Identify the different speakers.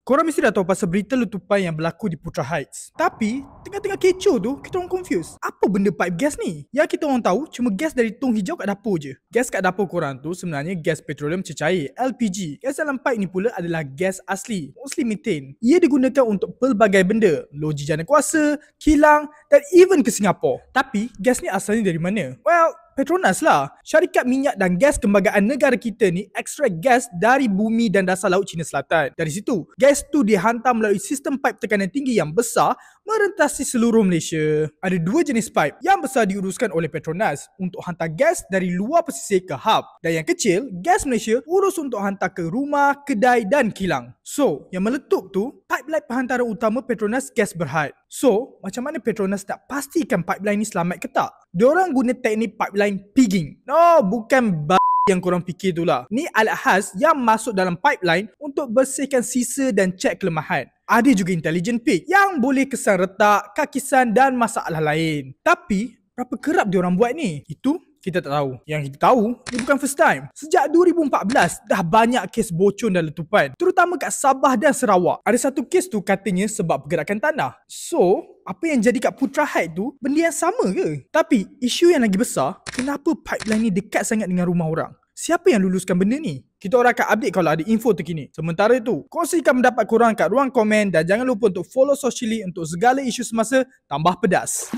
Speaker 1: Korang mesti dah tahu pasal berita letupan yang berlaku di Putra Heights. Tapi, tengah-tengah kecoh tu, kita orang confused. Apa benda pipe gas ni? Yang kita orang tahu, cuma gas dari tong hijau kat dapur je. Gas kat dapur korang tu sebenarnya gas petroleum cecair, LPG. Gas dalam pipe ni pula adalah gas asli, mostly methane. Ia digunakan untuk pelbagai benda, loji jana kuasa, kilang dan even ke Singapura. Tapi, gas ni asalnya dari mana? Well, Petronas lah. Syarikat minyak dan gas kembagaan negara kita ni ekstrak gas dari bumi dan dasar laut China Selatan. Dari situ, gas tu dihantar melalui sistem pipe tekanan tinggi yang besar merentasi seluruh Malaysia. Ada dua jenis pipe. Yang besar diuruskan oleh Petronas untuk hantar gas dari luar pesisir ke hub. Dan yang kecil, Gas Malaysia urus untuk hantar ke rumah, kedai dan kilang. So, yang meletup tu, pipeline penghantaran utama Petronas Gas Berhad. So, macam mana Petronas nak pastikan pipeline ni selamat ke tak? Diorang guna teknik pipeline pigging. No, bukan yang korang fikir tu lah. Ni alat khas yang masuk dalam pipeline untuk bersihkan sisa dan cek kelemahan. Ada juga intelligent pig yang boleh kesan retak, kakisan dan masalah lain. Tapi, berapa kerap diorang buat ni? Itu kita tak tahu. Yang kita tahu, ni bukan first time. Sejak 2014, dah banyak kes bocor dan letupan. Terutama kat Sabah dan Sarawak. Ada satu kes tu katanya sebab pergerakan tanah. So, apa yang jadi kat Putra Heights tu, benda yang sama ke? Tapi, isu yang lagi besar, kenapa pipeline ni dekat sangat dengan rumah orang? Siapa yang luluskan benda ni? Kita orang akan update kalau ada info terkini. Sementara itu, kongsikan pendapat korang kat ruang komen dan jangan lupa untuk follow socially untuk segala isu semasa tambah pedas.